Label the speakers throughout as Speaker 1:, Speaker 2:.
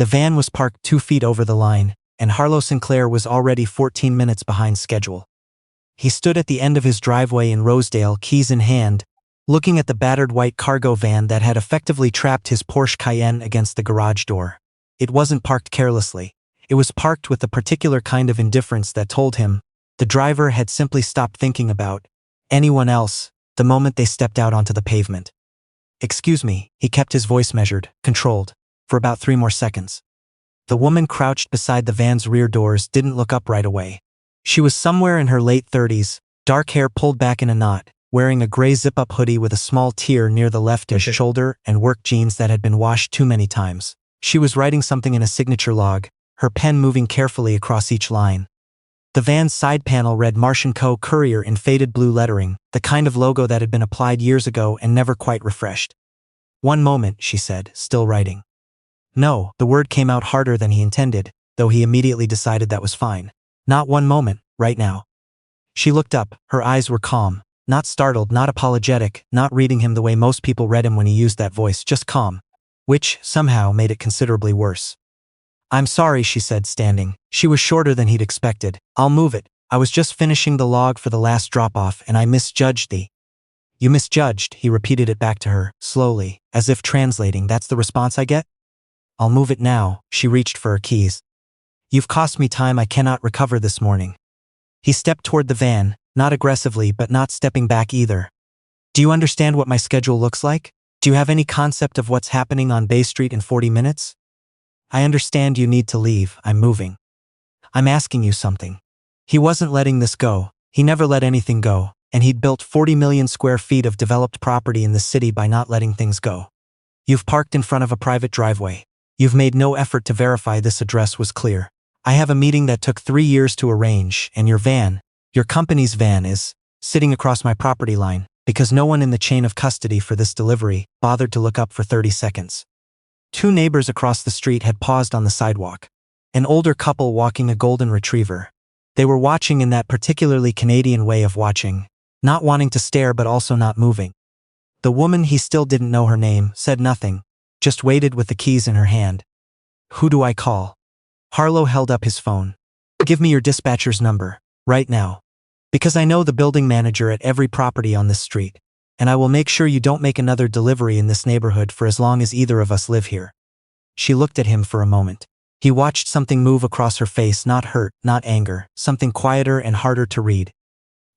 Speaker 1: The van was parked 2 feet over the line, and Harlow Sinclair was already 14 minutes behind schedule. He stood at the end of his driveway in Rosedale, keys in hand, looking at the battered white cargo van that had effectively trapped his Porsche Cayenne against the garage door. It wasn't parked carelessly. It was parked with the particular kind of indifference that told him the driver had simply stopped thinking about anyone else the moment they stepped out onto the pavement. "Excuse me," he kept his voice measured, controlled, for about 3 more seconds. The woman crouched beside the van's rear doors didn't look up right away. She was somewhere in her late 30s, dark hair pulled back in a knot, wearing a gray zip-up hoodie with a small tear near the left-ish shoulder and work jeans that had been washed too many times. She was writing something in a signature log, her pen moving carefully across each line. The van's side panel read Martian Co. Courier in faded blue lettering, the kind of logo that had been applied years ago and never quite refreshed. "One moment," she said, still writing. No, the word came out harder than he intended, though he immediately decided that was fine. Not one moment, right now. She looked up, her eyes were calm, not startled, not apologetic, not reading him the way most people read him when he used that voice, just calm. Which, somehow, made it considerably worse. "I'm sorry," she said, standing. She was shorter than he'd expected. "I'll move it. I was just finishing the log for the last drop-off and I misjudged the—" "You misjudged," he repeated it back to her, slowly, as if translating. "That's the response I get? I'll move it now." She reached for her keys. "You've cost me time I cannot recover this morning." He stepped toward the van, not aggressively but not stepping back either. "Do you understand what my schedule looks like? Do you have any concept of what's happening on Bay Street in 40 minutes? I understand you need to leave. I'm moving. I'm asking you something." He wasn't letting this go. He never let anything go, and he'd built 40 million square feet of developed property in the city by not letting things go. "You've parked in front of a private driveway. You've made no effort to verify this address was clear. I have a meeting that took 3 years to arrange, and your van, your company's van, is sitting across my property line, because no one in the chain of custody for this delivery bothered to look up for 30 seconds. 2 neighbors across the street had paused on the sidewalk. An older couple walking a golden retriever. They were watching in that particularly Canadian way of watching, not wanting to stare but also not moving. The woman, he still didn't know her name, said nothing, just waited with the keys in her hand. "Who do I call?" Harlow held up his phone. "Give me your dispatcher's number, right now. Because I know the building manager at every property on this street, and I will make sure you don't make another delivery in this neighborhood for as long as either of us live here." She looked at him for a moment. He watched something move across her face, not hurt, not anger, something quieter and harder to read.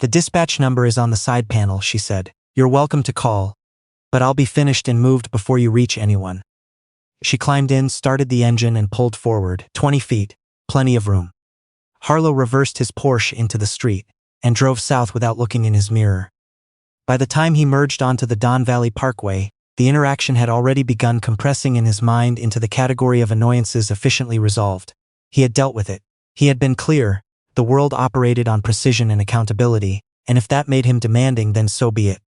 Speaker 1: "The dispatch number is on the side panel," she said. "You're welcome to call, but I'll be finished and moved before you reach anyone." She climbed in, started the engine and pulled forward. 20 feet, plenty of room. Harlow reversed his Porsche into the street and drove south without looking in his mirror. By the time he merged onto the Don Valley Parkway, the interaction had already begun compressing in his mind into the category of annoyances efficiently resolved. He had dealt with it. He had been clear. The world operated on precision and accountability, and if that made him demanding, then so be it.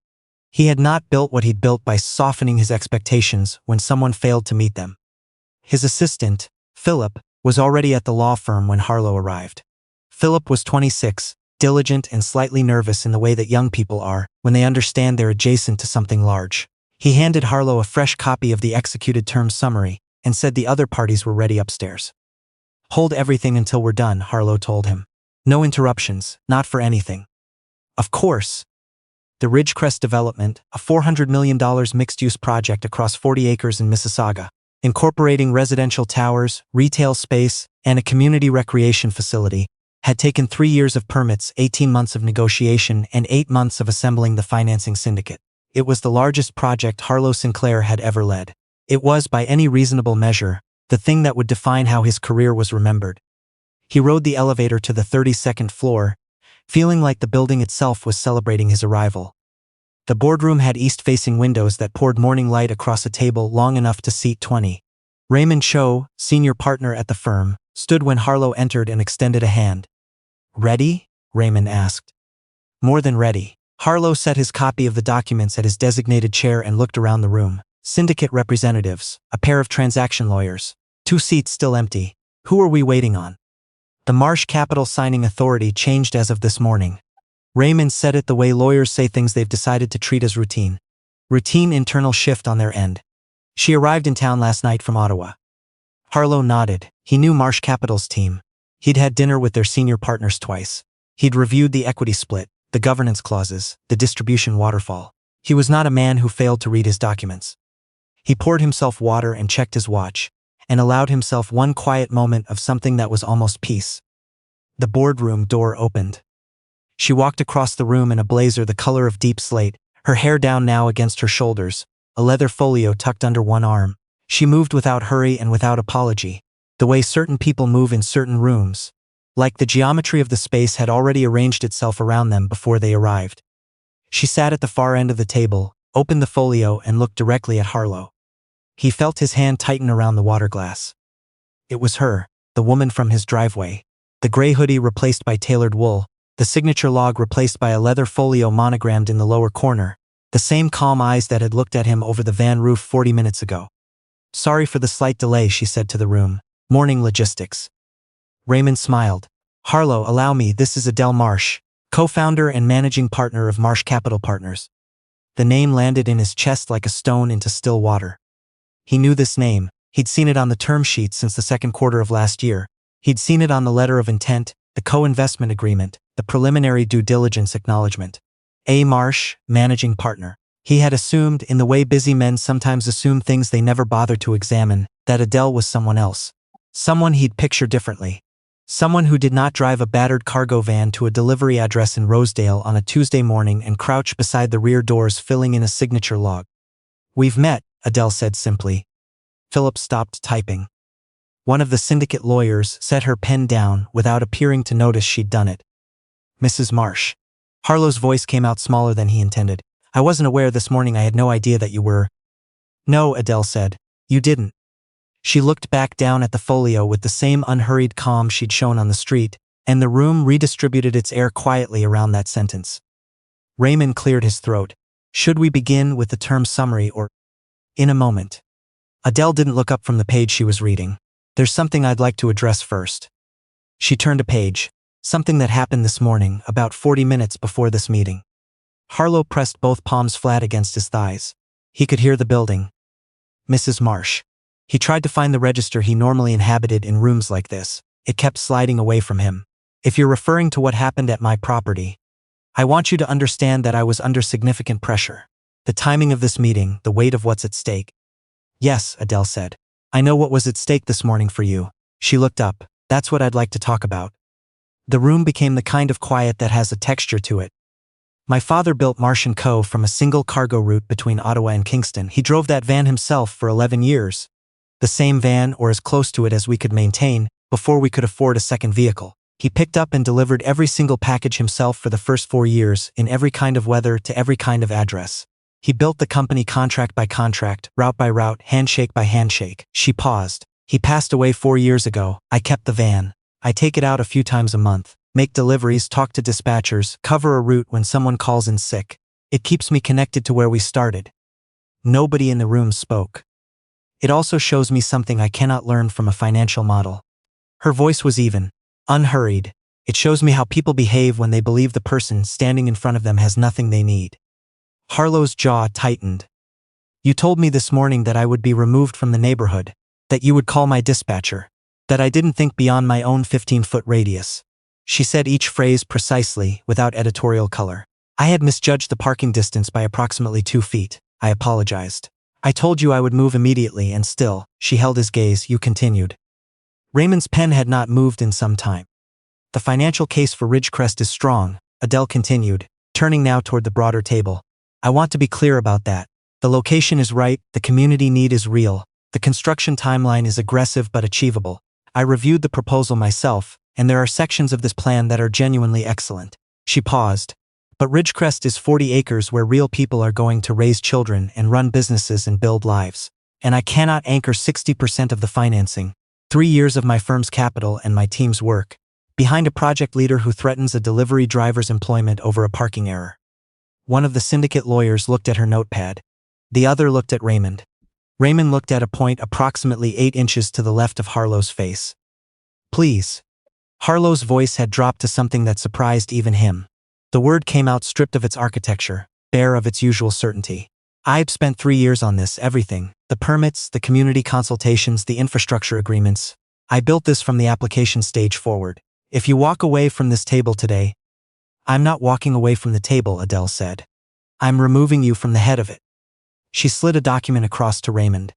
Speaker 1: He had not built what he'd built by softening his expectations when someone failed to meet them. His assistant, Philip, was already at the law firm when Harlow arrived. Philip was 26, diligent and slightly nervous in the way that young people are when they understand they're adjacent to something large. He handed Harlow a fresh copy of the executed term summary and said the other parties were ready upstairs. "Hold everything until we're done," Harlow told him. "No interruptions, not for anything." "Of course." The Ridgecrest development, a $400 million mixed-use project across 40 acres in Mississauga, incorporating residential towers, retail space, and a community recreation facility, had taken 3 years of permits, 18 months of negotiation, and 8 months of assembling the financing syndicate. It was the largest project Harlow Sinclair had ever led. It was, by any reasonable measure, the thing that would define how his career was remembered. He rode the elevator to the 32nd floor, feeling like the building itself was celebrating his arrival. The boardroom had east-facing windows that poured morning light across a table long enough to seat 20. Raymond Cho, senior partner at the firm, stood when Harlow entered and extended a hand. "Ready?" Raymond asked. "More than ready." Harlow set his copy of the documents at his designated chair and looked around the room. Syndicate representatives, a pair of transaction lawyers, 2 seats still empty. Who are we waiting on? The Marsh Capital signing authority changed as of this morning. Raymond said it the way lawyers say things they've decided to treat as routine. Routine internal shift on their end. She arrived in town last night from Ottawa. Harlow nodded. He knew Marsh Capital's team. He'd had dinner with their senior partners twice. He'd reviewed the equity split, the governance clauses, the distribution waterfall. He was not a man who failed to read his documents. He poured himself water and checked his watch, and allowed himself one quiet moment of something that was almost peace. The boardroom door opened. She walked across the room in a blazer the color of deep slate, her hair down now against her shoulders, a leather folio tucked under one arm. She moved without hurry and without apology, the way certain people move in certain rooms, like the geometry of the space had already arranged itself around them before they arrived. She sat at the far end of the table, opened the folio and looked directly at Harlow. He felt his hand tighten around the water glass. It was her, the woman from his driveway. The gray hoodie replaced by tailored wool, the signature log replaced by a leather folio monogrammed in the lower corner, the same calm eyes that had looked at him over the van roof 40 minutes ago. "Sorry for the slight delay," she said to the room. "Morning logistics." Raymond smiled. "Harlow, allow me, this is Adele Marsh, co-founder and managing partner of Marsh Capital Partners." The name landed in his chest like a stone into still water. He knew this name. He'd seen it on the term sheet since the second quarter of last year. He'd seen it on the letter of intent, the co-investment agreement, the preliminary due diligence acknowledgement. A. Marsh, managing partner. He had assumed, in the way busy men sometimes assume things they never bother to examine, that Adele was someone else. Someone he'd picture differently. Someone who did not drive a battered cargo van to a delivery address in Rosedale on a Tuesday morning and crouch beside the rear doors filling in a signature log. "We've met," Adele said simply. Philip stopped typing. One of the syndicate lawyers set her pen down without appearing to notice she'd done it. "Mrs. Marsh." Harlow's voice came out smaller than he intended. "I wasn't aware this morning. I had no idea that you were—" "No," Adele said. "You didn't." She looked back down at the folio with the same unhurried calm she'd shown on the street, and the room redistributed its air quietly around that sentence. Raymond cleared his throat. "Should we begin with the term summary or—" "In a moment." Adele didn't look up from the page she was reading. "There's something I'd like to address first." She turned a page. "Something that happened this morning, about 40 minutes before this meeting." Harlow pressed both palms flat against his thighs. He could hear the building. "Mrs. Marsh." He tried to find the register he normally inhabited in rooms like this. It kept sliding away from him. "If you're referring to what happened at my property, I want you to understand that I was under significant pressure. The timing of this meeting, the weight of what's at stake." "Yes," Adele said. "I know what was at stake this morning for you." She looked up. "That's what I'd like to talk about." The room became the kind of quiet that has a texture to it. "My father built Marsh & Co. from a single cargo route between Ottawa and Kingston. He drove that van himself for 11 years. The same van, or as close to it as we could maintain, before we could afford a second vehicle. He picked up and delivered every single package himself for the first 4 years, in every kind of weather to every kind of address. He built the company contract by contract, route by route, handshake by handshake." She paused. "He passed away 4 years ago. I kept the van. I take it out a few times a month, make deliveries, talk to dispatchers, cover a route when someone calls in sick. It keeps me connected to where we started." Nobody in the room spoke. "It also shows me something I cannot learn from a financial model." Her voice was even, unhurried. "It shows me how people behave when they believe the person standing in front of them has nothing they need." Harlow's jaw tightened. "You told me this morning that I would be removed from the neighborhood, that you would call my dispatcher, that I didn't think beyond my own 15-foot radius." She said each phrase precisely, without editorial color. "I had misjudged the parking distance by approximately 2 feet. I apologized. I told you I would move immediately and still," she held his gaze, "you continued." Raymond's pen had not moved in some time. "The financial case for Ridgecrest is strong," Adele continued, turning now toward the broader table. "I want to be clear about that. The location is right, the community need is real, the construction timeline is aggressive but achievable. I reviewed the proposal myself, and there are sections of this plan that are genuinely excellent." She paused. "But Ridgecrest is 40 acres where real people are going to raise children and run businesses and build lives. And I cannot anchor 60% of the financing, 3 years of my firm's capital and my team's work, behind a project leader who threatens a delivery driver's employment over a parking error." One of the syndicate lawyers looked at her notepad. The other looked at Raymond. Raymond looked at a point approximately 8 inches to the left of Harlow's face. "Please." Harlow's voice had dropped to something that surprised even him. The word came out stripped of its architecture, bare of its usual certainty. "I've spent 3 years on this, everything, The permits, the community consultations, the infrastructure agreements. I built this from the application stage forward. If you walk away from this table today, I'm not walking away from the table, Adele said. I'm removing you from the head of it. She slid a document across to Raymond.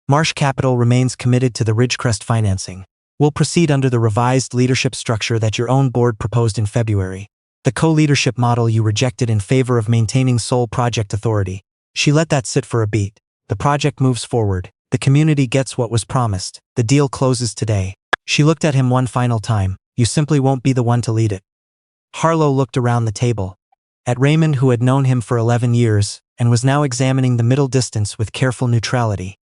Speaker 1: Marsh Capital remains committed to the Ridgecrest financing. We'll proceed under the revised leadership structure that your own board proposed in February. The co-leadership model you rejected in favor of maintaining sole project authority. She let that sit for a beat. The project moves forward. The community gets what was promised. The deal closes today. She looked at him one final time. You simply won't be the one to lead it. Harlow looked around the table. At Raymond, who had known him for 11 years, and was now examining the middle distance with careful neutrality.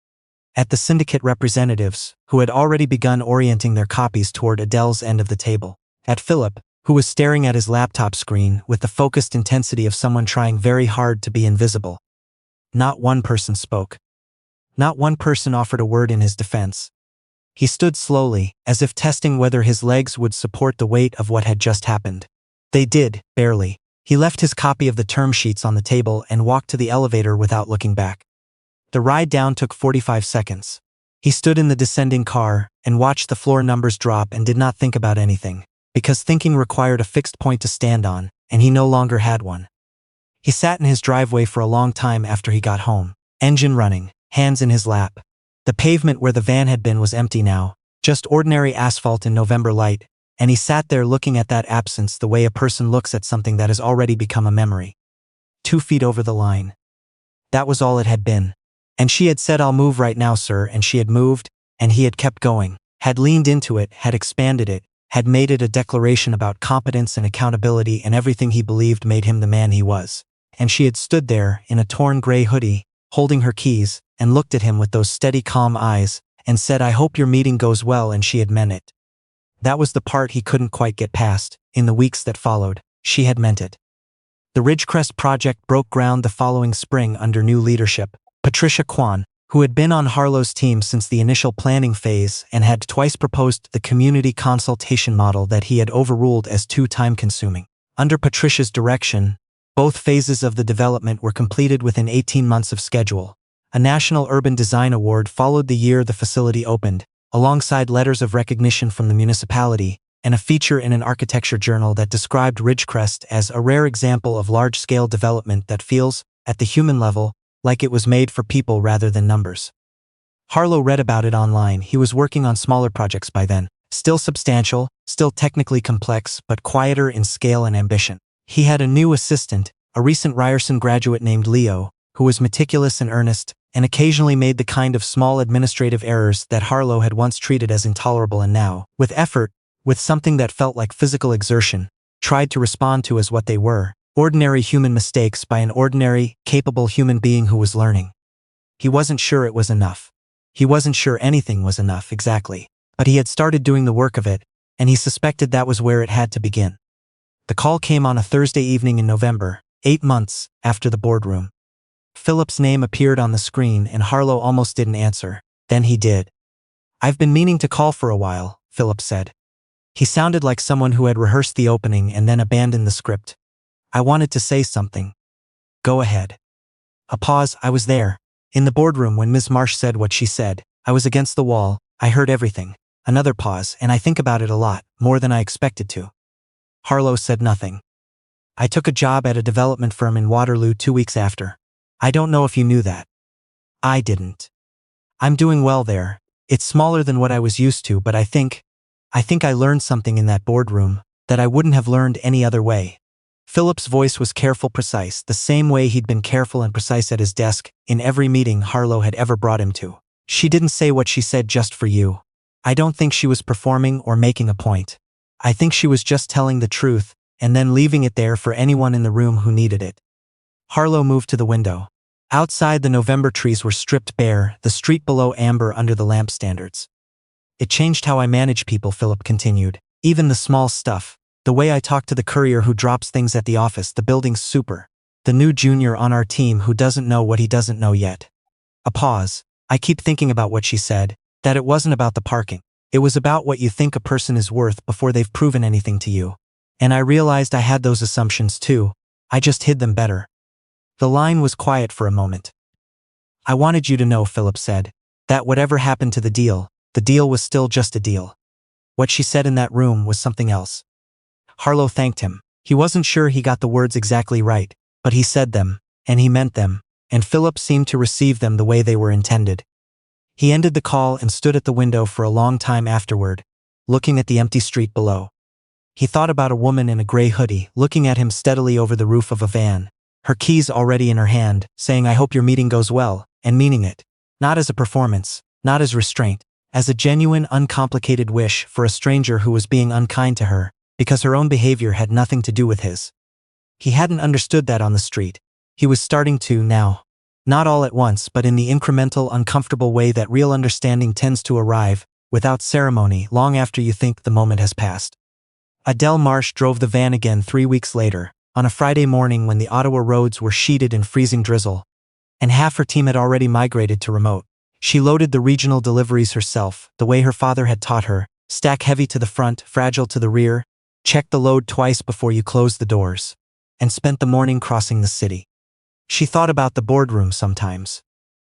Speaker 1: At the syndicate representatives, who had already begun orienting their copies toward Adele's end of the table. At Philip, who was staring at his laptop screen with the focused intensity of someone trying very hard to be invisible. Not one person spoke. Not one person offered a word in his defense. He stood slowly, as if testing whether his legs would support the weight of what had just happened. They did, barely. He left his copy of the term sheets on the table and walked to the elevator without looking back. The ride down took 45 seconds. He stood in the descending car and watched the floor numbers drop and did not think about anything, because thinking required a fixed point to stand on, and he no longer had one. He sat in his driveway for a long time after he got home, engine running, hands in his lap. The pavement where the van had been was empty now, just ordinary asphalt in November light, and he sat there looking at that absence the way a person looks at something that has already become a memory. 2 feet over the line. That was all it had been. And she had said, "I'll move right now, sir," and she had moved, and he had kept going, had leaned into it, had expanded it, had made it a declaration about competence and accountability, and everything he believed made him the man he was. And she had stood there, in a torn gray hoodie, holding her keys, and looked at him with those steady, calm eyes, and said, "I hope your meeting goes well," and she had meant it. That was the part he couldn't quite get past. In the weeks that followed, she had meant it. The Ridgecrest project broke ground the following spring under new leadership. Patricia Kwan, who had been on Harlow's team since the initial planning phase and had twice proposed the community consultation model that he had overruled as too time-consuming. Under Patricia's direction, both phases of the development were completed within 18 months of schedule. A National Urban Design Award followed the year the facility opened, alongside letters of recognition from the municipality, and a feature in an architecture journal that described Ridgecrest as a rare example of large-scale development that feels, at the human level, like it was made for people rather than numbers. Harlow read about it online. He was working on smaller projects by then, still substantial, still technically complex, but quieter in scale and ambition. He had a new assistant, a recent Ryerson graduate named Leo, who was meticulous and earnest, and occasionally made the kind of small administrative errors that Harlow had once treated as intolerable and now, with effort, with something that felt like physical exertion, tried to respond to as what they were. Ordinary human mistakes by an ordinary, capable human being who was learning. He wasn't sure it was enough. He wasn't sure anything was enough exactly, but he had started doing the work of it, and he suspected that was where it had to begin. The call came on a Thursday evening in November, 8 months after the boardroom. Philip's name appeared on the screen and Harlow almost didn't answer. Then he did. "I've been meaning to call for a while," Philip said. He sounded like someone who had rehearsed the opening and then abandoned the script. "I wanted to say something." "Go ahead." A pause. "I was there. In the boardroom when Ms. Marsh said what she said. I was against the wall. I heard everything." Another pause. "And I think about it a lot, more than I expected to." Harlow said nothing. "I took a job at a development firm in Waterloo 2 weeks after. I don't know if you knew that." "I didn't. I'm doing well there. It's smaller than what I was used to, but I think I learned something in that boardroom that I wouldn't have learned any other way." Philip's voice was careful, precise, the same way he'd been careful and precise at his desk in every meeting Harlow had ever brought him to. "She didn't say what she said just for you. I don't think she was performing or making a point. I think she was just telling the truth and then leaving it there for anyone in the room who needed it." Harlow moved to the window. Outside, the November trees were stripped bare, the street below amber under the lamp standards. "It changed how I manage people," Philip continued. "Even the small stuff. The way I talk to the courier who drops things at the office, the building's super. The new junior on our team who doesn't know what he doesn't know yet." A pause. "I keep thinking about what she said, that it wasn't about the parking. It was about what you think a person is worth before they've proven anything to you. And I realized I had those assumptions too. I just hid them better." The line was quiet for a moment. I wanted you to know, Philip said, that whatever happened to the deal was still just a deal. What she said in that room was something else. Harlow thanked him. He wasn't sure he got the words exactly right, but he said them, and he meant them, and Philip seemed to receive them the way they were intended. He ended the call and stood at the window for a long time afterward, looking at the empty street below. He thought about a woman in a gray hoodie looking at him steadily over the roof of a van, her keys already in her hand, saying, "I hope your meeting goes well," and meaning it. Not as a performance, not as restraint, as a genuine, uncomplicated wish for a stranger who was being unkind to her, because her own behavior had nothing to do with his. He hadn't understood that on the street. He was starting to now. Not all at once, but in the incremental, uncomfortable way that real understanding tends to arrive, without ceremony, long after you think the moment has passed. Adele Marsh drove the van again 3 weeks later, on a Friday morning when the Ottawa roads were sheeted in freezing drizzle, and half her team had already migrated to remote. She loaded the regional deliveries herself, the way her father had taught her, stack heavy to the front, fragile to the rear, check the load twice before you close the doors, and spent the morning crossing the city. She thought about the boardroom sometimes.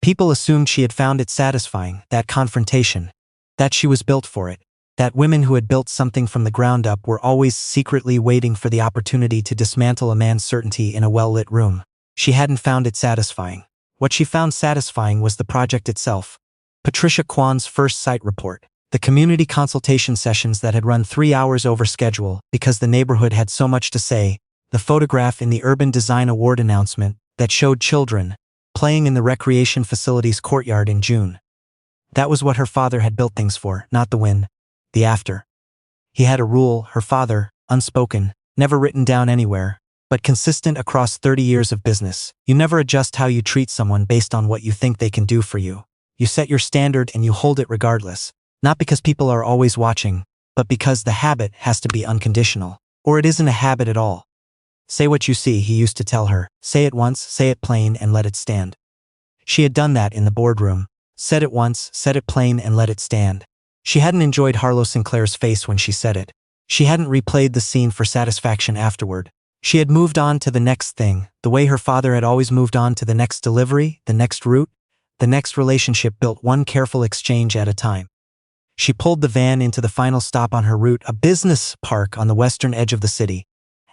Speaker 1: People assumed she had found it satisfying, that confrontation, that she was built for it, that women who had built something from the ground up were always secretly waiting for the opportunity to dismantle a man's certainty in a well-lit room. She hadn't found it satisfying. What she found satisfying was the project itself. Patricia Kwan's first site report, the community consultation sessions that had run 3 hours over schedule because the neighborhood had so much to say, the photograph in the Urban Design Award announcement that showed children playing in the recreation facility's courtyard in June. That was what her father had built things for, not the when, the after. He had a rule, her father, unspoken, never written down anywhere, but consistent across 30 years of business. You never adjust how you treat someone based on what you think they can do for you. You set your standard and you hold it regardless, not because people are always watching, but because the habit has to be unconditional. Or it isn't a habit at all. Say what you see, he used to tell her. Say it once, say it plain, and let it stand. She had done that in the boardroom. Said it once, said it plain, and let it stand. She hadn't enjoyed Harlow Sinclair's face when she said it. She hadn't replayed the scene for satisfaction afterward. She had moved on to the next thing, the way her father had always moved on to the next delivery, the next route, the next relationship, built one careful exchange at a time. She pulled the van into the final stop on her route, a business park on the western edge of the city,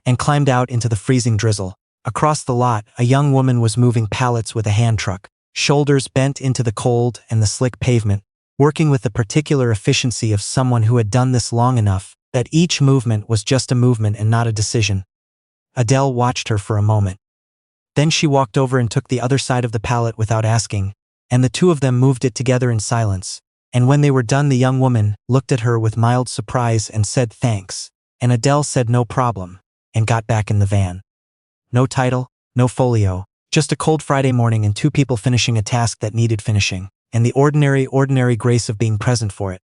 Speaker 1: and climbed out into the freezing drizzle. Across the lot, a young woman was moving pallets with a hand truck, shoulders bent into the cold and the slick pavement, working with the particular efficiency of someone who had done this long enough that each movement was just a movement and not a decision. Adele watched her for a moment. Then she walked over and took the other side of the pallet without asking, and the two of them moved it together in silence. And when they were done, the young woman looked at her with mild surprise and said thanks, and Adele said no problem, and got back in the van. No title, no folio, just a cold Friday morning and two people finishing a task that needed finishing, and the ordinary grace of being present for it.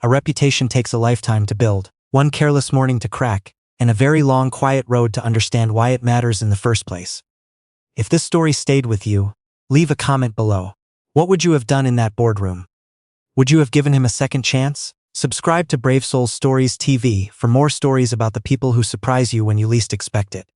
Speaker 1: A reputation takes a lifetime to build, one careless morning to crack, and a very long quiet road to understand why it matters in the first place. If this story stayed with you, leave a comment below. What would you have done in that boardroom? Would you have given him a second chance? Subscribe to Brave Souls Stories TV for more stories about the people who surprise you when you least expect it.